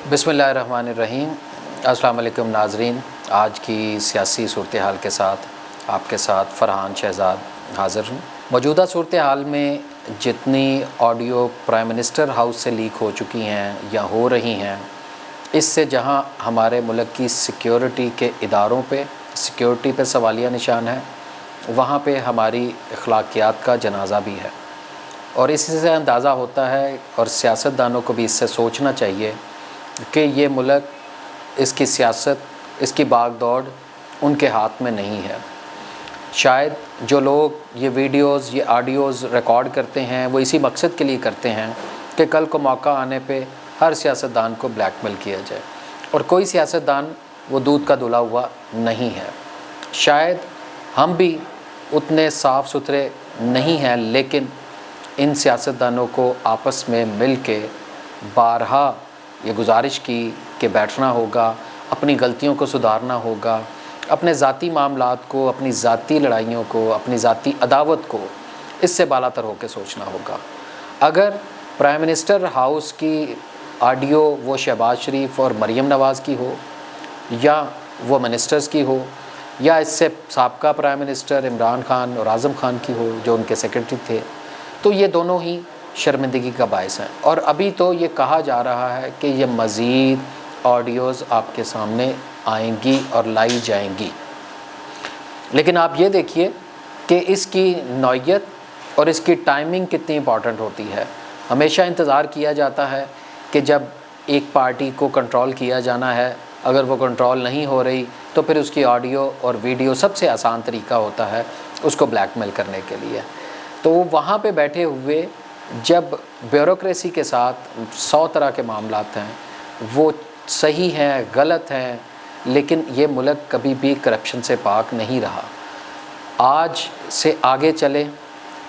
बिस्मिल्लाहिर्रहमानिर्रहीम। अस्सलाम वालेकुम नाज़रीन। आज की सियासी सूरत हाल के साथ आपके साथ फ़रहान शहज़ाद हाज़िर हूँ। मौजूदा सूरत हाल में जितनी ऑडियो प्राइम मिनिस्टर हाउस से लीक हो चुकी हैं या हो रही हैं, इससे जहाँ हमारे मुल्क की सिक्योरिटी के इदारों पे सिक्योरिटी पे सवालिया निशान है, वहाँ पे हमारी अखलाकियात का जनाज़ा भी है। और इसी से अंदाज़ा होता है और सियासतदानों को भी इससे सोचना चाहिए कि ये मुल्क, इसकी सियासत, इसकी भाग दौड़ उनके हाथ में नहीं है। शायद जो लोग ये वीडियोज़, ये ऑडियोज़ रिकॉर्ड करते हैं, वो इसी मकसद के लिए करते हैं कि कल को मौका आने पे हर सियासतदान को ब्लैकमेल किया जाए। और कोई सियासतदान वो दूध का धुला हुआ नहीं है। शायद हम भी उतने साफ़ सुथरे नहीं हैं, लेकिन इन सियासतदानों को आपस में मिल के बारहा ये गुजारिश की कि बैठना होगा, अपनी गलतियों को सुधारना होगा, अपने ज़ाती मामलात को, अपनी ज़ाती लड़ाइयों को, अपनी ज़ाती अदावत को इससे बालातर होकर सोचना होगा। अगर प्राइम मिनिस्टर हाउस की ऑडियो वो शहबाज शरीफ और मरीम नवाज़ की हो, या वो मिनिस्टर्स की हो, या इससे साबका प्राइम मिनिस्टर इमरान खान और आज़म खान की हो जो उनके सेक्रेटरी थे, तो ये दोनों ही शर्मिंदगी का बायस हैं। और अभी तो ये कहा जा रहा है कि ये मज़ीद ऑडियोज़ आपके सामने आएंगी और लाई जाएंगी। लेकिन आप ये देखिए कि इसकी नौइयत और इसकी टाइमिंग कितनी इम्पॉर्टेंट होती है। हमेशा इंतज़ार किया जाता है कि जब एक पार्टी को कंट्रोल किया जाना है, अगर वो कंट्रोल नहीं हो रही तो फिर उसकी ऑडियो और वीडियो सबसे आसान तरीका होता है उसको ब्लैकमेल करने के लिए। तो वहाँ पे बैठे हुए जब ब्यूरोक्रेसी के साथ 100 तरह के मामलात हैं, वो सही हैं, गलत हैं, लेकिन ये मुल्क कभी भी करप्शन से पाक नहीं रहा। आज से आगे चलें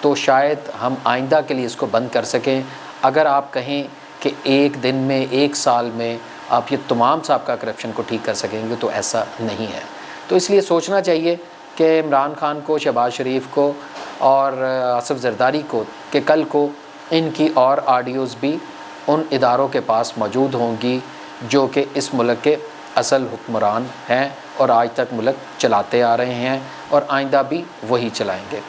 तो शायद हम आइंदा के लिए इसको बंद कर सकें। अगर आप कहें कि एक दिन में, एक साल में आप ये तमाम साबका करप्शन को ठीक कर सकेंगे, तो ऐसा नहीं है। तो इसलिए सोचना चाहिए कि इमरान खान को, शहबाज शरीफ को और आसिफ जरदारी को कि कल को इनकी और ऑडियोज़ भी उन इदारों के पास मौजूद होंगी जो कि इस मुल्क के असल हुक्मरान हैं और आज तक मुल्क चलाते आ रहे हैं और आइंदा भी वही चलाएंगे।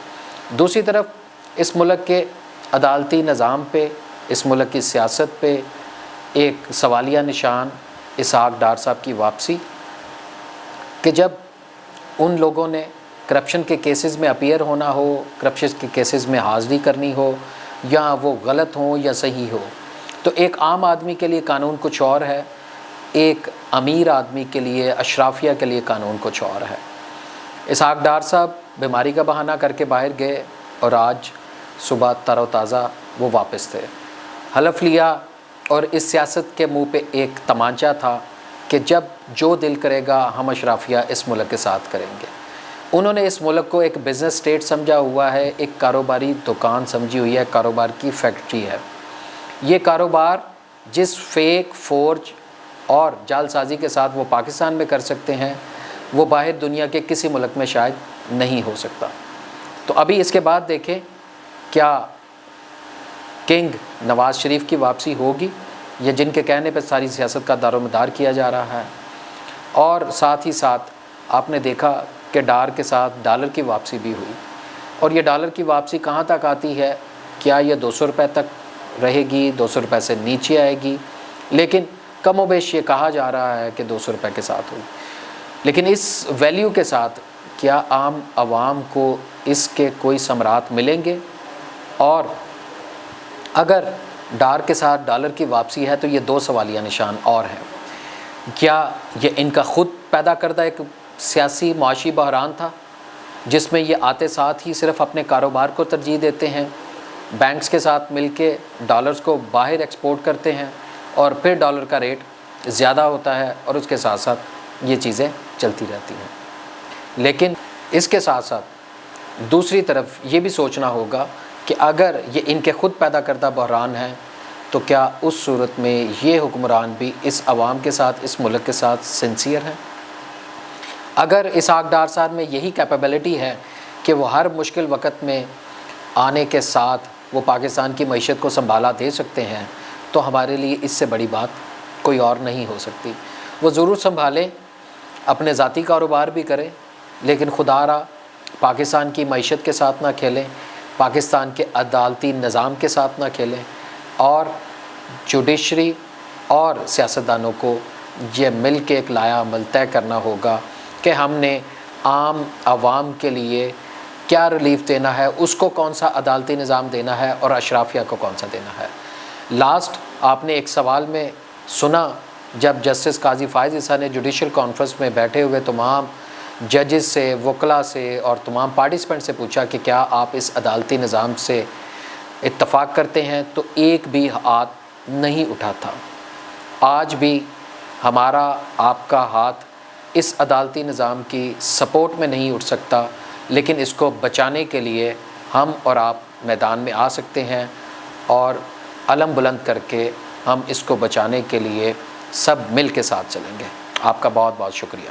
दूसरी तरफ इस मुल्क के अदालती निज़ाम पे, इस मुल्क की सियासत पे एक सवालिया निशान इसहाक डार साहब की वापसी, कि जब उन लोगों ने करप्शन के केसेस में अपीयर होना हो, करप्शन के केसेस में हाज़िरी करनी हो, या वो गलत हो या सही हो, तो एक आम आदमी के लिए कानून कुछ और है, एक अमीर आदमी के लिए, अशराफिया के लिए कानून कुछ और है। इसहाक डार साहब बीमारी का बहाना करके बाहर गए और आज सुबह तरोताज़ा वो वापस थे। हलफ लिया और इस सियासत के मुंह पे एक तमांचा था कि जब जो दिल करेगा हम अशराफिया इस मुल्क के साथ करेंगे। उन्होंने इस मुल्क को एक बिज़नेस स्टेट समझा हुआ है, एक कारोबारी दुकान समझी हुई है, कारोबार की फैक्ट्री है। ये कारोबार जिस फेक, फोर्ज और जालसाजी के साथ वो पाकिस्तान में कर सकते हैं, वो बाहर दुनिया के किसी मुल्क में शायद नहीं हो सकता। तो अभी इसके बाद देखें क्या किंग नवाज़ शरीफ की वापसी होगी, या जिनके कहने पर सारी सियासत का दारोमदार किया जा रहा है। और साथ ही साथ आपने देखा कि डार के साथ डॉलर की वापसी भी हुई, और ये डॉलर की वापसी कहाँ तक आती है, क्या ये 200 रुपये तक रहेगी, 200 रुपये से नीचे आएगी? लेकिन कमोबेश ये कहा जा रहा है कि 200 रुपये के साथ हुई। लेकिन इस वैल्यू के साथ क्या आम आवाम को इसके कोई समरात मिलेंगे? और अगर डार के साथ डॉलर की वापसी है तो ये दो सवालिया निशान और हैं। क्या ये इनका ख़ुद पैदा करदा एक सियासी माशी बहरान था जिसमें ये आते साथ ही सिर्फ अपने कारोबार को तरजीह देते हैं, बैंक्स के साथ मिलके डॉलर्स को बाहर एक्सपोर्ट करते हैं और फिर डॉलर का रेट ज़्यादा होता है और उसके साथ साथ ये चीज़ें चलती रहती हैं। लेकिन इसके साथ साथ दूसरी तरफ ये भी सोचना होगा कि अगर ये इनके ख़ुद पैदा करदा बहरान है तो क्या उस सूरत में ये हुक्मरान भी इस आवाम के साथ, इस मुल्क के साथ सिंसियर हैं? अगर इसहाक डार साहब में यही कैपेबिलिटी है कि वो हर मुश्किल वक़्त में आने के साथ वो पाकिस्तान की मईशत को संभाला दे सकते हैं, तो हमारे लिए इससे बड़ी बात کوئی اور نہیں ہو سکتی۔ وہ ضرور سنبھالیں، اپنے ذاتی کاروبار بھی کریں، لیکن خدا را پاکستان کی معیشت کے ساتھ نہ کھیلیں، پاکستان کے عدالتی نظام کے ساتھ نہ کھیلیں، اور جوڈیشری اور سیاستدانوں کو یہ مل کے ایک لائحہ عمل طے کرنا ہوگا کہ ہم نے عام عوام کے لیے کیا ریلیف دینا ہے، اس کو کون سا عدالتی نظام دینا ہے اور اشرافیہ کو کون سا دینا ہے۔ لاسٹ آپ نے ایک سوال میں سنا، جب جسٹس قاضی فائز عیسیٰ نے جوڈیشل کانفرنس میں بیٹھے ہوئے تمام ججز سے، وکلاء سے اور تمام پارٹیسپینٹ سے پوچھا کہ کیا آپ اس عدالتی نظام سے اتفاق کرتے ہیں، تو ایک بھی ہاتھ نہیں اٹھا تھا۔ آج بھی ہمارا آپ کا ہاتھ اس عدالتی نظام کی سپورٹ میں نہیں اٹھ سکتا، لیکن اس کو بچانے کے لیے ہم اور آپ میدان میں آ سکتے ہیں اور علم بلند کر کے ہم اس کو بچانے کے لیے سب مل کے ساتھ چلیں گے۔ آپ کا بہت بہت شکریہ۔